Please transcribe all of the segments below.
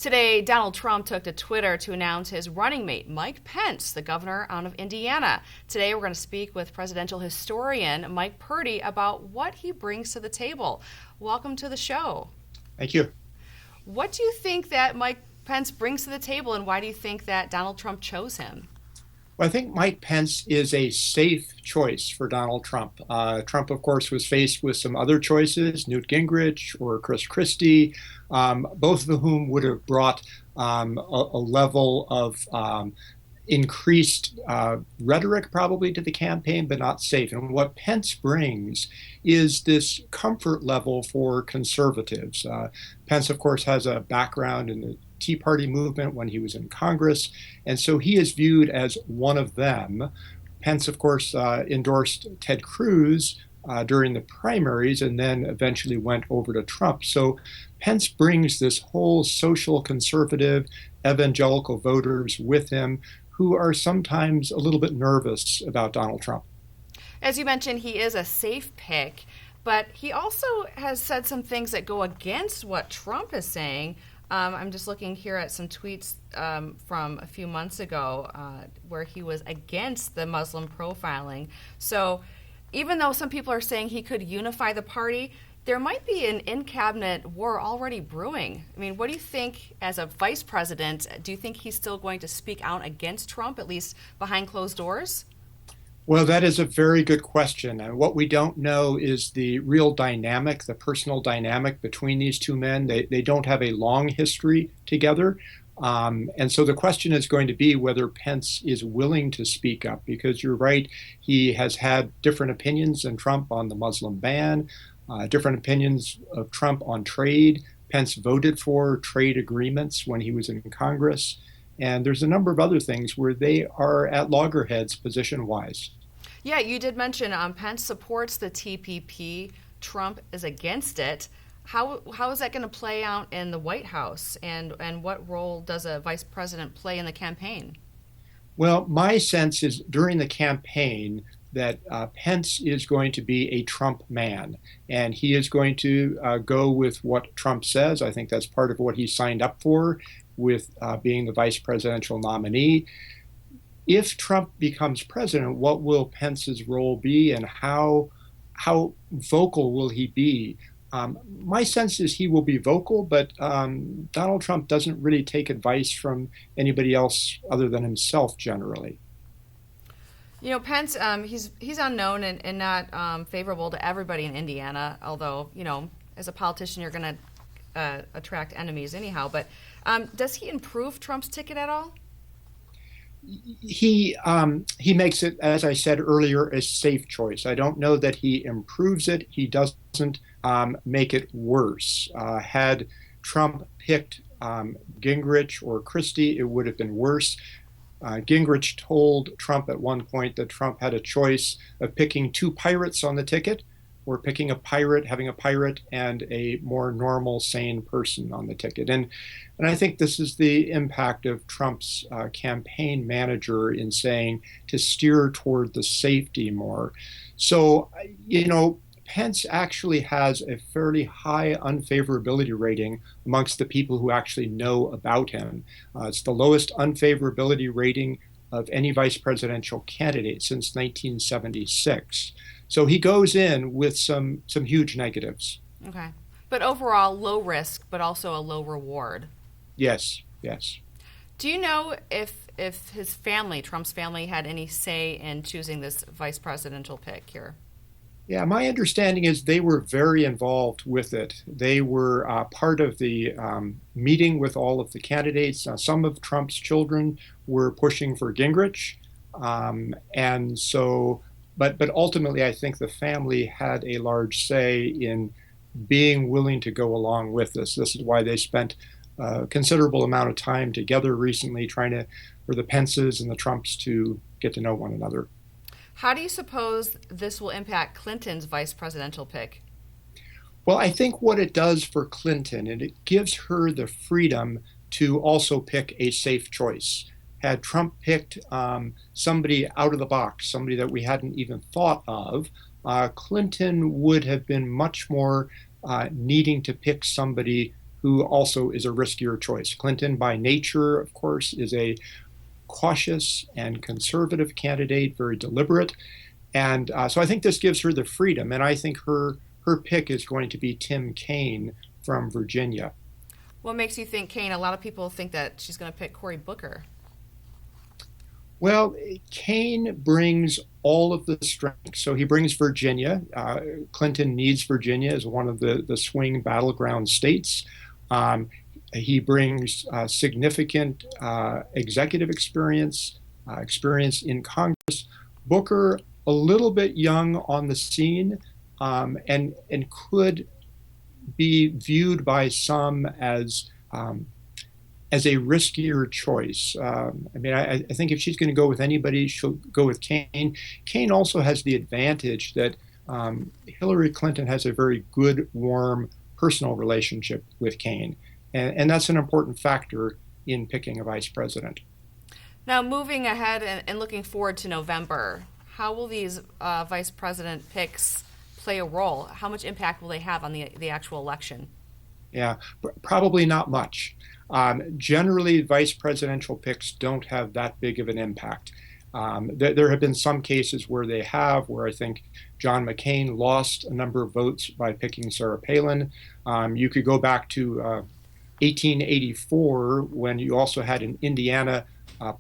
Today, Donald Trump took to Twitter to announce his running mate, Mike Pence, the governor out of Indiana. Today, we're going to speak with presidential historian Mike Purdy about what he brings to the table. Welcome to the show. Thank you. What do you think that Mike Pence brings to the table, and why do you think that Donald Trump chose him? Well, I think Mike Pence is a safe choice for Donald Trump. Trump, of course, was faced with some other choices, Newt Gingrich or Chris Christie, both of whom would have brought a level of increased rhetoric probably to the campaign, but not safe. And what Pence brings is this comfort level for conservatives. Pence, of course, has a background in the Tea Party movement when he was in Congress, and so he is viewed as one of them. Pence, of course, endorsed Ted Cruz during the primaries and then eventually went over to Trump. So Pence brings this whole social conservative evangelical voters with him who are sometimes a little bit nervous about Donald Trump. As you mentioned, he is a safe pick, but he also has said some things that go against what Trump is saying. I'm just looking here at some tweets from a few months ago where he was against the Muslim profiling. So even though some people are saying he could unify the party, there might be an in-cabinet war already brewing. I mean, what do you think as a vice president? Do you think he's still going to speak out against Trump, at least behind closed doors? Well, that is a very good question. And what we don't know is the real dynamic, the personal dynamic between these two men. They don't have a long history together. And so the question is going to be whether Pence is willing to speak up, because you're right, he has had different opinions than Trump on the Muslim ban, different opinions of Trump on trade. Pence voted for trade agreements when he was in Congress. And there's a number of other things where they are at loggerheads position-wise. Yeah, you did mention Pence supports the TPP. Trump is against it. How is that going to play out in the White House? And what role does a vice president play in the campaign? Well, my sense is during the campaign that Pence is going to be a Trump man, and he is going to go with what Trump says. I think that's part of what he signed up for with being the vice presidential nominee. If Trump becomes president, what will Pence's role be, and how vocal will he be? My sense is he will be vocal, but Donald Trump doesn't really take advice from anybody else other than himself generally. You know, Pence, he's unknown and not favorable to everybody in Indiana, although, you know, as a politician, you're going to attract enemies anyhow. But does he improve Trump's ticket at all? He makes it, as I said earlier, a safe choice. I don't know that he improves it. He doesn't make it worse. Had Trump picked Gingrich or Christie, it would have been worse. Gingrich told Trump at one point that Trump had a choice of picking two pirates on the ticket or picking a pirate, having a pirate and a more normal, sane person on the ticket. And I think this is the impact of Trump's campaign manager in saying to steer toward the safety more. So, you know, Pence actually has a fairly high unfavorability rating amongst the people who actually know about him. It's the lowest unfavorability rating of any vice presidential candidate since 1976. So he goes in with some huge negatives. Okay. But overall, low risk, but also a low reward. Yes, yes. Do you know if his family, Trump's family, had any say in choosing this vice presidential pick here? Yeah, my understanding is they were very involved with it. They were part of the meeting with all of the candidates. Some of Trump's children were pushing for Gingrich. And so, but ultimately, I think the family had a large say in being willing to go along with this. This is why they spent a considerable amount of time together recently trying for the Pences and the Trumps to get to know one another. How do you suppose this will impact Clinton's vice presidential pick? Well, I think what it does for Clinton, and it gives her the freedom to also pick a safe choice. Had Trump picked somebody out of the box, somebody that we hadn't even thought of, Clinton would have been much more needing to pick somebody who also is a riskier choice. Clinton, by nature, of course, is a cautious and conservative candidate, very deliberate. And so I think this gives her the freedom. And I think her pick is going to be Tim Kaine from Virginia. What makes you think Kaine? A lot of people think that she's going to pick Cory Booker. Well, Kaine brings all of the strengths. So he brings Virginia. Clinton needs Virginia as one of the swing battleground states. Um, he brings significant executive experience, experience in Congress. Booker, a little bit young on the scene, and could be viewed by some as a riskier choice. I think if she's going to go with anybody, she'll go with Kaine. Kaine also has the advantage that Hillary Clinton has a very good, warm, personal relationship with Kaine. And that's an important factor in picking a vice president. Now, moving ahead and looking forward to November, how will these vice president picks play a role? How much impact will they have on the actual election? Yeah, probably not much. Generally, vice presidential picks don't have that big of an impact. There have been some cases where they have, where I think John McCain lost a number of votes by picking Sarah Palin. You could go back to 1884 when you also had an Indiana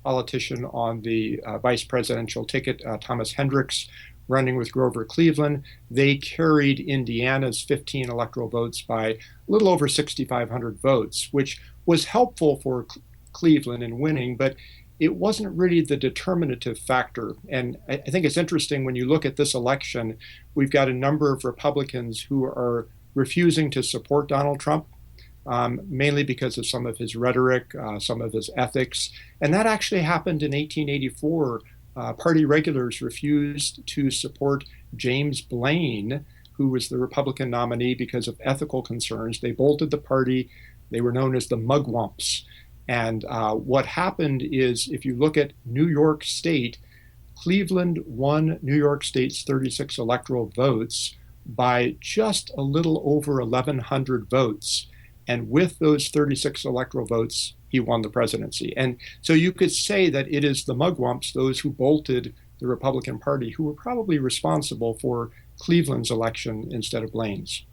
politician on the vice presidential ticket, Thomas Hendricks, running with Grover Cleveland. They carried Indiana's 15 electoral votes by a little over 6,500 votes, which was helpful for Cleveland in winning, but it wasn't really the determinative factor. And I think it's interesting when you look at this election, we've got a number of Republicans who are refusing to support Donald Trump, mainly because of some of his rhetoric, some of his ethics. And that actually happened in 1884. Party regulars refused to support James Blaine, who was the Republican nominee, because of ethical concerns. They bolted the party. They were known as the Mugwumps. And what happened is, if you look at New York State, Cleveland won New York State's 36 electoral votes by just a little over 1,100 votes. And with those 36 electoral votes, he won the presidency. And so you could say that it is the Mugwumps, those who bolted the Republican Party, who were probably responsible for Cleveland's election instead of Blaine's.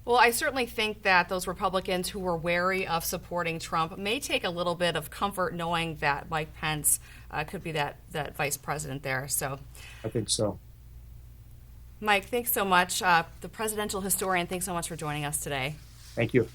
Well, I certainly think that those Republicans who were wary of supporting Trump may take a little bit of comfort knowing that Mike Pence could be that vice president there. So I think so. Mike, thanks so much. The presidential historian, thanks so much for joining us today. Thank you.